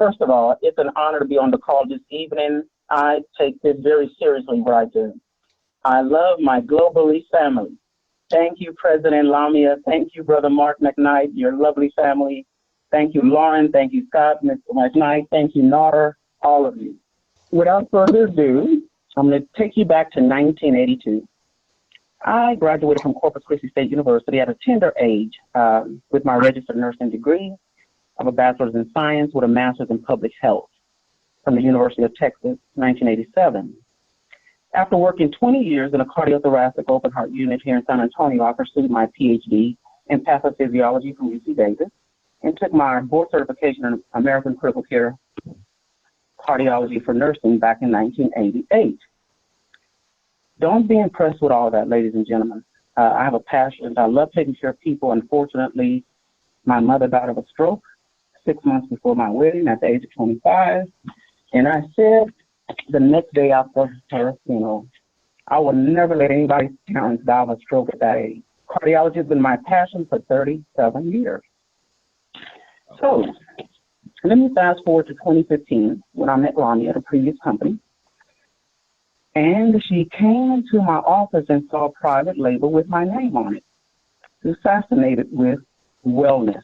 First of all, it's an honor to be on the call this evening. I take this very seriously, what I do. I love my Globallee family. Thank you, President Lamia. Thank you, Brother Mark McKnight, your lovely family. Thank you, Lauren. Thank you, Scott, Mr. McKnight. Thank you, Naughter, all of you. Without further ado, I'm going to take you back to 1982. I graduated from Corpus Christi State University at a tender age with my registered nursing degree of a bachelor's in science with a master's in public health from the University of Texas, 1987. After working 20 years in a cardiothoracic open heart unit here in San Antonio, I pursued my PhD in pathophysiology from UC Davis and took my board certification in American Critical Care Cardiology for Nursing back in 1988. Don't be impressed with all that, ladies and gentlemen. I have a passion. I love taking care of people. Unfortunately, my mother died of a stroke 6 months before my wedding at the age of 25. And I said the next day after her funeral, I will never let anybody's parents die of a stroke at that age. Cardiology has been my passion for 37 years. So let me fast forward to 2015 when I met Lonnie at a previous company. And she came into my office and saw a private label with my name on it. She was fascinated with wellness.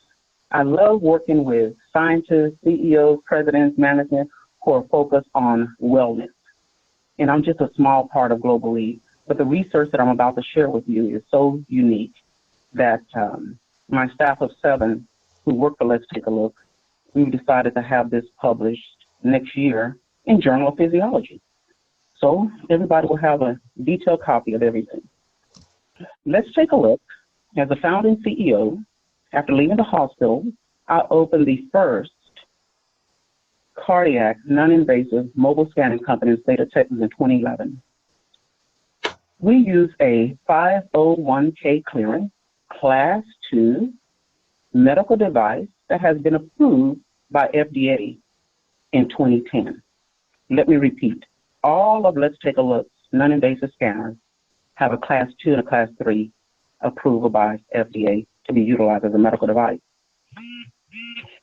I love working with scientists, CEOs, presidents, management who are focused on wellness. And I'm just a small part of Globallee, but the research that I'm about to share with you is so unique that my staff of 7 who work for Let's Take a Look, we decided to have this published next year in Journal of Physiology. So everybody will have a detailed copy of everything. Let's Take a Look. As a founding CEO, after leaving the hospital, I opened the first cardiac non-invasive mobile scanning company in the state of Texas in 2011. We use a 501k clearance, class 2 medical device that has been approved by FDA in 2010. Let me repeat. All of Let's Take a Look's non-invasive scanners have a class 2 and a class 3 approval by FDA to be utilized as a medical device.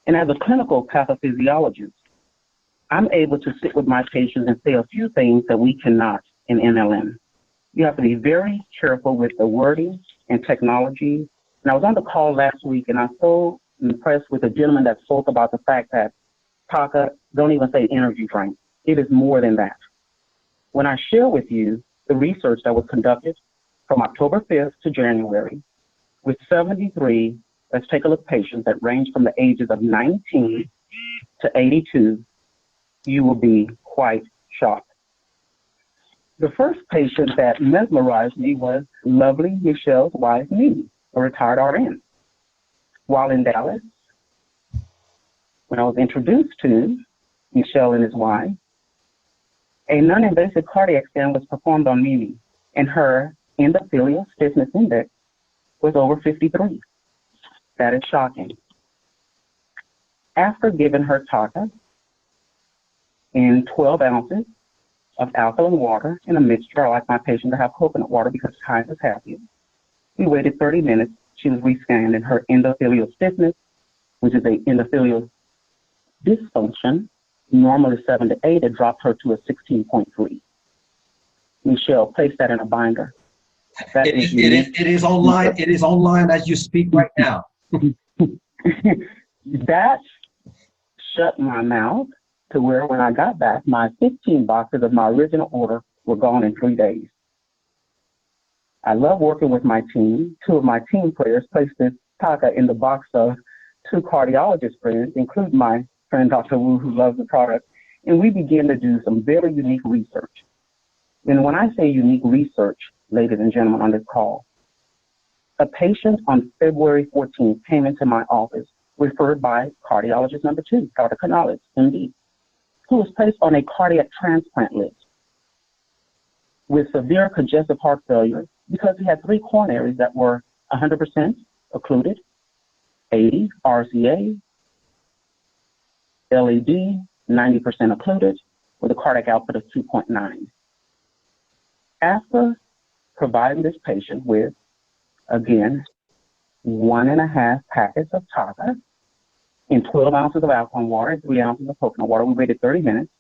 And as a clinical pathophysiologist, I'm able to sit with my patients and say a few things that we cannot in NLM. You have to be very careful with the wording and technology. And I was on the call last week, and I'm so impressed with the gentleman that spoke about the fact that TAKA, don't even say energy drink. It is more than that. When I share with you the research that was conducted from October 5th to January with 73 Let's Take a Look patients that range from the ages of 19 to 82, you will be quite shocked. The first patient that mesmerized me was lovely Michelle's wife, Mimi, a retired RN. While in Dallas, when I was introduced to Michelle and his wife, a non-invasive cardiac scan was performed on Mimi, and her endothelial stiffness index was over 53. That is shocking. After giving her TAKA in 12 ounces of alkaline water in a mixture, I like my patient to have coconut water because time is happy. We waited 30 minutes. She was rescanned, and her endothelial stiffness, which is an endothelial dysfunction, normally 7 to 8, it dropped her to a 16.3. Michelle, place that in a binder. It is online. It is online as you speak right now. That shut my mouth to where when I got back, my 15 boxes of my original order were gone in 3 days. I love working with my team. 2 of my team players placed this TAKA in the box of 2 cardiologist friends, including my friend Dr. Wu, who loves the product, and we began to do some very unique research. And when I say unique research, ladies and gentlemen on this call, a patient on February 14th came into my office referred by cardiologist number 2, Dr. Canales, MD, who was placed on a cardiac transplant list with severe congestive heart failure because he had 3 coronaries that were 100% occluded, 80 RCA, LED, 90% occluded, with a cardiac output of 2.9. After providing this patient with, again, 1.5 packets of TAKA, In 12 ounces of alkaline water and 3 ounces of coconut water, we waited 30 minutes.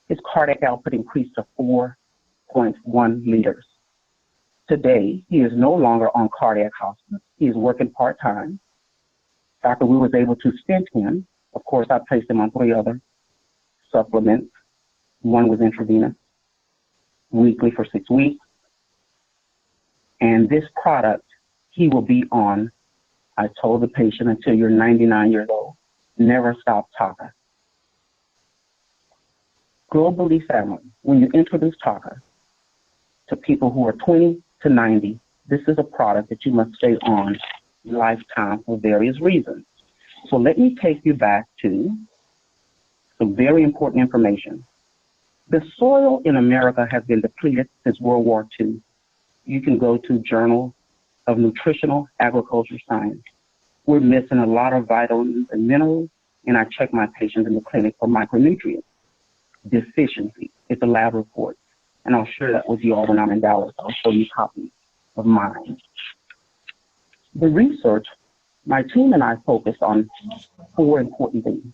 His cardiac output increased to 4.1 liters. Today, he is no longer on cardiac hospice. He is working part-time. After we was able to stent him, of course, I placed him on 3 other supplements. One was intravenous, weekly for 6 weeks. And this product, he will be on, I told the patient, until you're 99 years old. Never stop TAKA. Globallee family, when you introduce TAKA to people who are 20 to 90, this is a product that you must stay on lifetime for various reasons. So let me take you back to some very important information. The soil in America has been depleted since World War II. You can go to Journal of Nutritional Agriculture Science. We're missing a lot of vitamins and minerals, and I check my patients in the clinic for micronutrients deficiency. It's a lab report, and I'll share that with you all when I'm in Dallas. I'll show you copies of mine. The research, my team and I focused on 4 important things.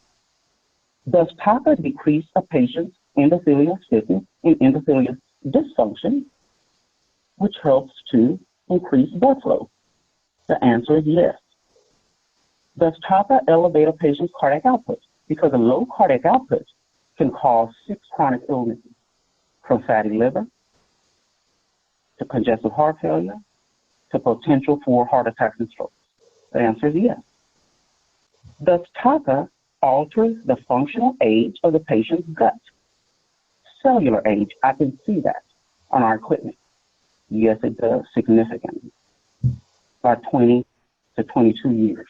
Does TAKA decrease a patient's endothelial stiffness and endothelial dysfunction, which helps to increase blood flow? The answer is yes. Does TAKA elevate a patient's cardiac output? Because a low cardiac output can cause 6 chronic illnesses, from fatty liver to congestive heart failure to potential for heart attacks and strokes. The answer is yes. Does TAKA alter the functional age of the patient's gut? Cellular age, I can see that on our equipment. Yes, it does, significantly, by 20 to 22 years.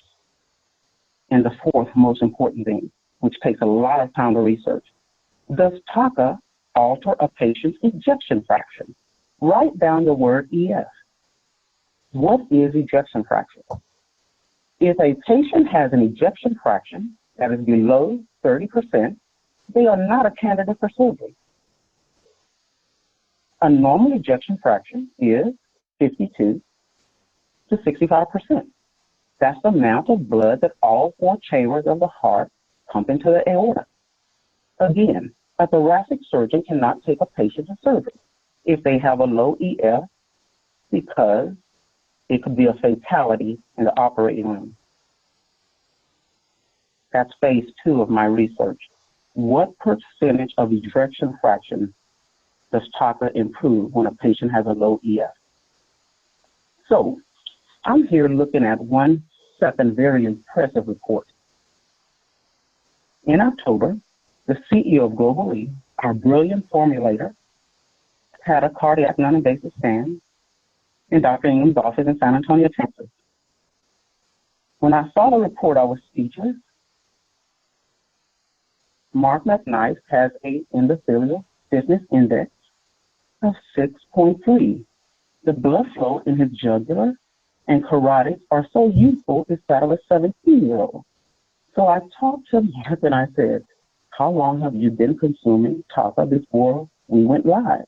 And the 4th most important thing, which takes a lot of time to research, does TAKA alter a patient's ejection fraction? Write down the word EF. What is ejection fraction? If a patient has an ejection fraction that is below 30%, they are not a candidate for surgery. A normal ejection fraction is 52 to 65%. That's the amount of blood that all 4 chambers of the heart pump into the aorta. Again, a thoracic surgeon cannot take a patient to surgery if they have a low EF, because it could be a fatality in the operating room. That's phase 2 of my research. What percentage of ejection fraction does TAKA improve when a patient has a low EF? So I'm here looking at one second very impressive report. In October, the CEO of Globallee, our brilliant formulator, had a cardiac non-invasive scan in Dr. Ingram's office in San Antonio, Texas. When I saw the report, I was speechless. Mark McKnight has an endothelial stiffness index of 6.3. The blood flow in his jugular and carotids are so youthful, it's that of a 17-year-old. So I talked to Mark and I said, how long have you been consuming TAKA before we went live?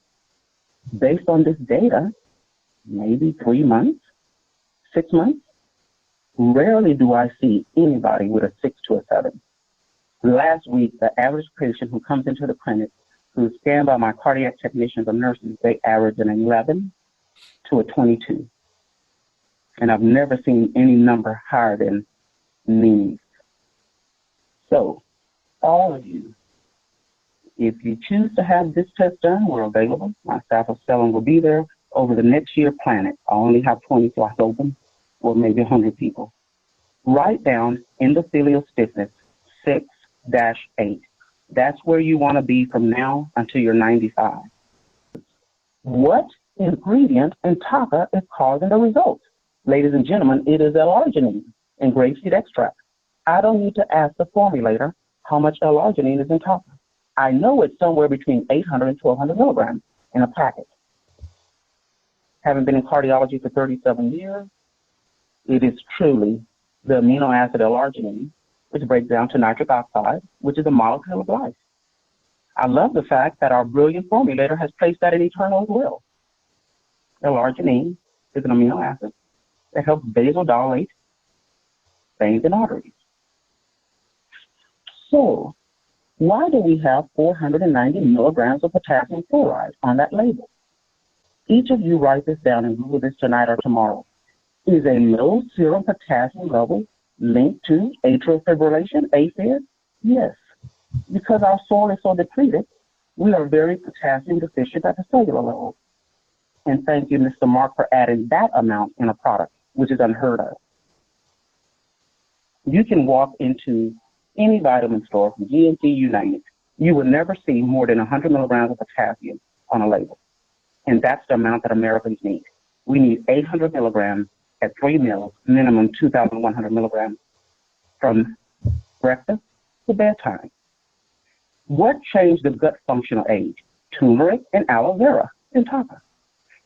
Based on this data, maybe 3 months, 6 months. Rarely do I see anybody with a 6 to a 7. Last week, the average patient who comes into the clinic, who is scanned by my cardiac technicians or nurses, they average an 11 to a 22. And I've never seen any number higher than these. So, all of you, if you choose to have this test done, we're available. My staff of selling will be there. Over the next year, plan it. I only have 20 slots open, or maybe 100 people. Write down endothelial stiffness 6-8. That's where you want to be from now until you're 95. What ingredient in TAKA is causing the results? Ladies and gentlemen, it is L-arginine in grapeseed extract. I don't need to ask the formulator how much L-arginine is in TAKA. I know it's somewhere between 800 and 1200 milligrams in a packet. Having been in cardiology for 37 years, it is truly the amino acid L-arginine, which breaks down to nitric oxide, which is a molecule of life. I love the fact that our brilliant formulator has placed that in eternal as well. L-arginine is an amino acid that helps vasodilate veins and arteries. So why do we have 490 milligrams of potassium chloride on that label? Each of you write this down and Google this tonight or tomorrow. Is a low serum potassium level linked to atrial fibrillation, AFib? Yes. Because our soil is so depleted, we are very potassium deficient at the cellular level. And thank you, Mr. Mark, for adding that amount in a product, which is unheard of. You can walk into any vitamin store, from GNC, you name it. You will never see more than 100 milligrams of potassium on a label. And that's the amount that Americans need. We need 800 milligrams at 3 meals, minimum 2,100 milligrams from breakfast to bedtime. What changed the gut functional age? Turmeric and aloe vera and TAKA.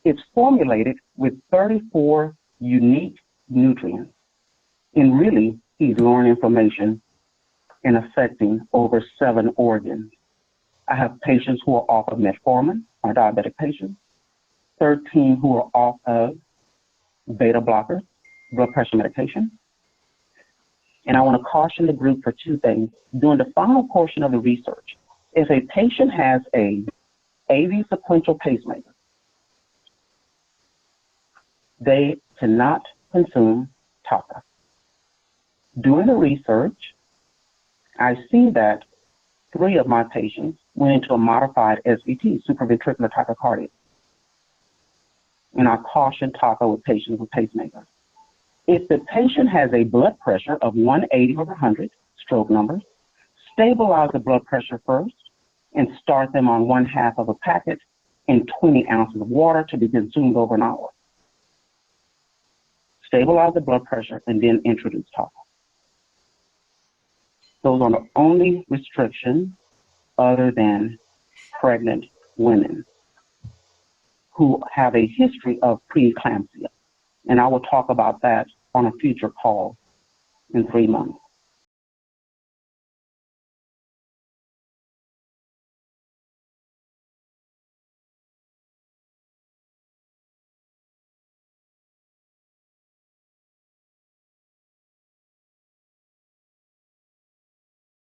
It's formulated with 34 unique nutrients. And really, he's lowering inflammation and affecting over 7 organs. I have patients who are off of metformin, our diabetic patients, 13 who are off of beta blockers, blood pressure medication. And I want to caution the group for 2 things. During the final portion of the research, if a patient has a AV sequential pacemaker, they cannot consume TAKA. During the research, I see that 3 of my patients went into a modified SVT, supraventricular tachycardia. And I caution TAKA with patients with pacemakers. If the patient has a blood pressure of 180 over 100, stroke numbers, stabilize the blood pressure first and start them on 1/2 of a packet and 20 ounces of water to be consumed over an hour. Stabilize the blood pressure and then introduce TAKA. Those are the only restrictions other than pregnant women who have a history of preeclampsia. And I will talk about that on a future call in 3 months.